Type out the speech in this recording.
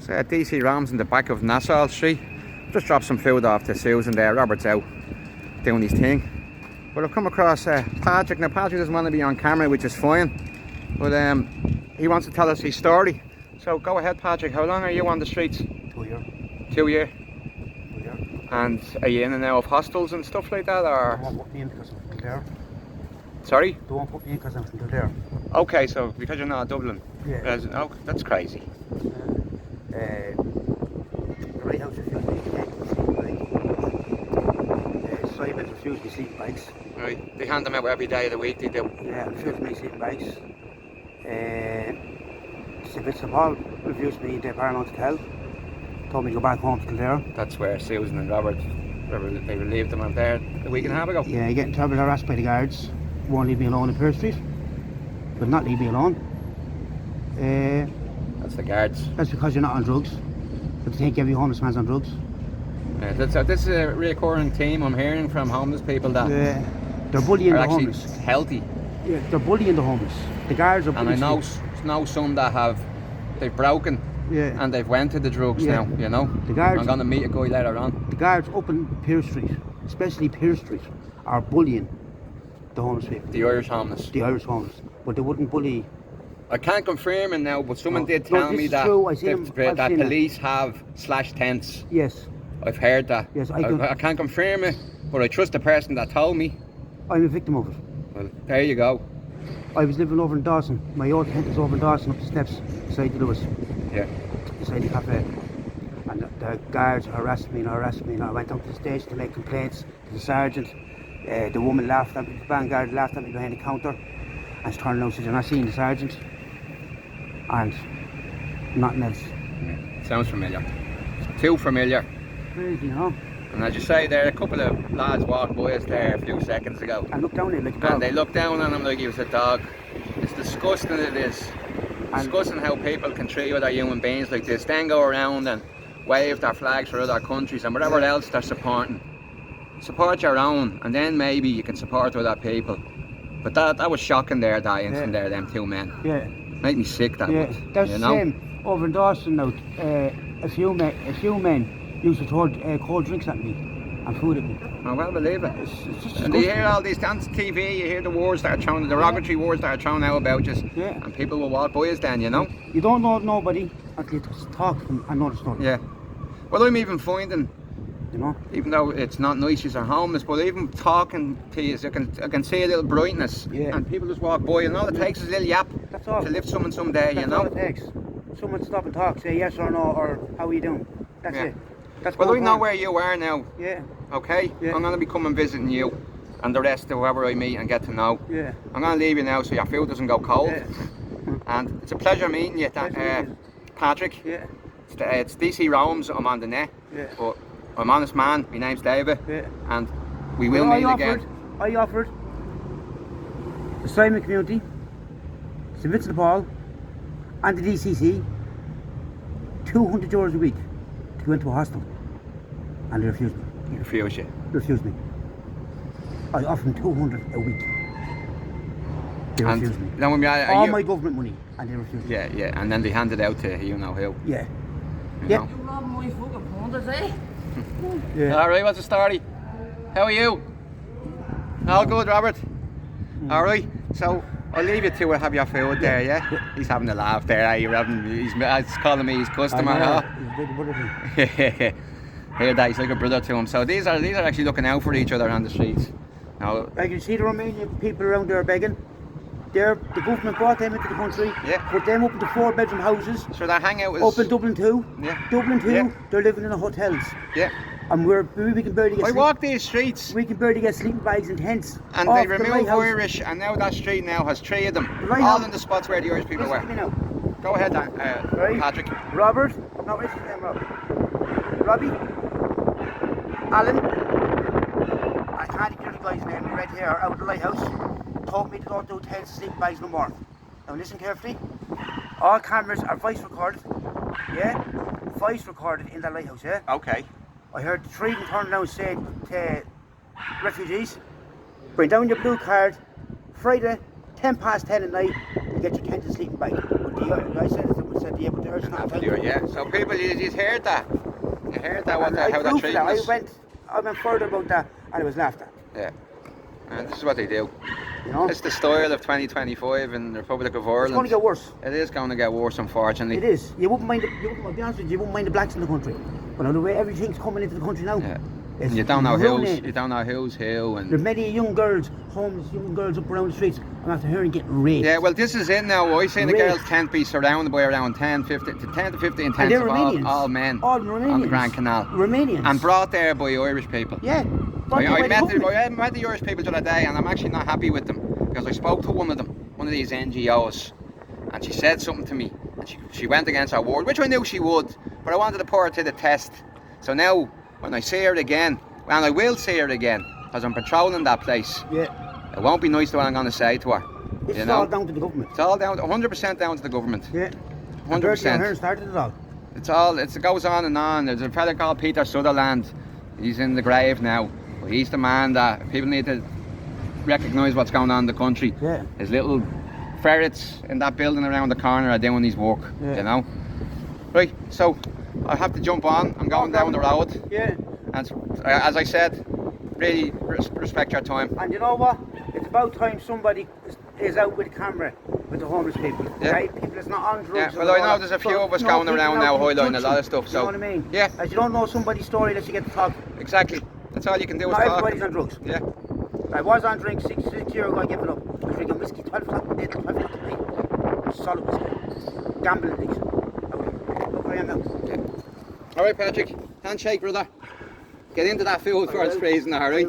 It's DCRoams in the back of Nassau Street. Just dropped some food off to Susan there. Robert's out doing his thing. But I've come across Patrick. Now Patrick doesn't want to be on camera, which is fine. But he wants to tell us his story. So go ahead, Patrick. How long are you on the streets? 2 years. 2 years. 2 years. And are you in and out of hostels and stuff like that, or? They won't put me in because I'm from Kildare. Sorry? They won't put me in because I'm from Kildare. Okay, so because you're not in Dublin. Yeah. Oh, that's crazy. The right house refused me to take the sleeping bag. Simon refused me sleeping bags. Right. They hand them out every day of the week, they do. Yeah, refused me sleeping bags. St. Paul refused me the Paramount Hotel. Told me to go back home to Kildare. That's where Susan and Robert, they relieved them out there a week and a half ago. Yeah, you get in trouble harassed by the guards. Won't leave me alone in Pearl Street. Will not leave me alone. That's the guards. That's because you're not on drugs. But they think every homeless man's on drugs. This is a recurring theme I'm hearing from homeless people that they're bullying are the actually homeless. healthy. Yeah, they're bullying the homeless. The guards are bullying. And I know some that they've broken and they've went to the drugs now, you know. The guards, I'm going to meet a guy later on. The guards up in Pearl Street, especially Pearl Street, are bullying the homeless people. The Irish homeless. The Irish homeless. But they wouldn't bully. I can't confirm it now, but someone did tell me that that police have slash tents. Yes. I've heard that. Yes, I can't confirm it, but I trust the person that told me. I'm a victim of it. Well, there you go. I was living over in Dawson. My old tent is over in Dawson, up the steps beside the Lewis. Yeah. Beside the cafe. And the guards harassed me and I went up to the station to make complaints to the sergeant. The woman laughed at me, the vanguard laughed at me behind the counter. And she turned around and said, "You're not seeing the sergeant." And nothing else. Yeah. Sounds familiar. Too familiar. Crazy, you know. And as you say, there a couple of lads walked by us there a few seconds ago. And looked down at him like a dog. And they looked down on him like he was a dog. It's disgusting, it is. Disgusting how people can treat other human beings like this. Then go around and wave their flags for other countries and whatever else they're supporting. Support your own, and then maybe you can support other people. But that was shocking there, that incident there, them two men. Yeah. Make me sick, that would. That's the same. Over in Dawson now, a few men used to throw cold drinks at me and food at me. I well believe it. It's just and you hear all these on TV, you hear the words that are thrown, the derogatory words that are thrown out about you, and people will walk by us then, you know. You don't know nobody until you talk to them and know the story. Yeah. Well, I'm even finding, you know, even though it's not nice you're homeless, but even talking to you, I can see a little brightness, and people just walk by, and all it takes is a little yap to lift someone someday, you know. That's all it takes. Someone stop and talk, say yes or no, or how are you doing? That's it. That's well, I know where you are now. Yeah. Okay? Yeah. I'm going to be coming visiting you and the rest of whoever I meet and get to know. Yeah. I'm going to leave you now so your food doesn't go cold. Yeah. And it's a pleasure meeting you, Patrick. Yeah. It's DCRoams, I'm on the net. Yeah. But I'm an honest man, my name's David. Yeah. And we will meet again. I offered the Simon community, St. Vincent de Paul, and the DCC €200 a week to go into a hostel, and they refused me. They refused you? They refused me. I offered them 200 a week. They refused me. Then all my government money, and they refused me. Yeah, yeah, and then they handed out to you know who. Yeah. You yeah. know. You robbed my fucking ponders, eh? Yeah. Alright, what's the story? How are you? All good, Robert? Alright, so I'll leave you to have your food there, yeah? He's having a laugh there, he's calling me his customer, huh? Hear that, he's like a brother to him. So these are actually looking out for each other on the streets. Now, I can see the Romanian people around there begging. The government brought them into the country, put them up into 4-bedroom houses. So their hangout is... Up in Dublin 2. Yeah. Dublin 2, they're living in the hotels. Yeah. And we can barely get I walk these streets. We can barely get sleeping bags and tents. And they remove Irish, and now that street now has 3 of them. All in the spots where the Irish people were. Go ahead, Patrick. Robert. No, what's his name, Rob? Robbie. Alan. I can't hear the guy's name, right here, out of the lighthouse. Told me to don't do tents and sleeping bags no more. Now listen carefully. All cameras are voice recorded. Yeah? Voice recorded in that lighthouse, yeah? Okay. I heard the 3 of them turn around and say to refugees, bring down your blue card, Friday, 10 past 10 at night, and get your tent and sleeping bag. But I said said, yeah, but the earth's not Yeah. So people, you heard that. You heard that, how they're treating us. I went further about that, and it was laughed at. Yeah. And this is what they do. You know? It's the style of 2025 in the Republic of Ireland. It's going to get worse. It is going to get worse, unfortunately. It is. You wouldn't mind, I'll be honest with you, you wouldn't mind the blacks in the country. But now the way everything's coming into the country now, Yeah. it's And you don't know who's, ruining. you don't know who's who. And There's many young girls, homeless young girls up around the streets, and after hearing getting raped. yeah, well, this is it now. I seen the Raped. girls can't be surrounded by around 10 to 15 and tents they're of Romanians. all men All Romanians. on the Grand Canal. Romanians. And brought there by Irish people. Yeah. brought there by I the government. met the Irish people the other day, and I'm actually not happy with them because I spoke to one of them, one of these NGOs, and she said something to me, and she went against our word, which I knew she would, but I wanted to put her to the test. So now, when I see her again, and I will see her again, because I'm patrolling that place, Yeah. it won't be nice to what I'm going to say to her. This you is know? all down to the government. It's all down, 100% down to the government. Yeah. 100%. Her started it all. It goes on and on. There's a fella called Peter Sutherland. He's in the grave now. But he's the man that people need to recognise what's going on in the country. Yeah. His little ferrets in that building around the corner are doing his work. Yeah. You know. Right. So I have to jump on. I'm going down the road. Yeah. And as I said, really respect your time. And you know what? It's about time somebody is out with a camera with the homeless people. Yeah. Right? People that's not on drugs. Yeah, and well, I all know that. there's a few So, of us you know, going people around out now can highlighting touch a lot them. of stuff. You So know what I mean? yeah, As you don't know somebody's story unless you get to talk. exactly. That's all you can do is Not talk. everybody's on drugs. Yeah. I was on drink 6 years ago, I gave it up. I was drinking whiskey 12 o'clock in the day, 12 o'clock at night. Solid whiskey. Gambling addiction. Look where I am now. All right, Patrick. Handshake, brother. Get into that field before it's freezing, all right?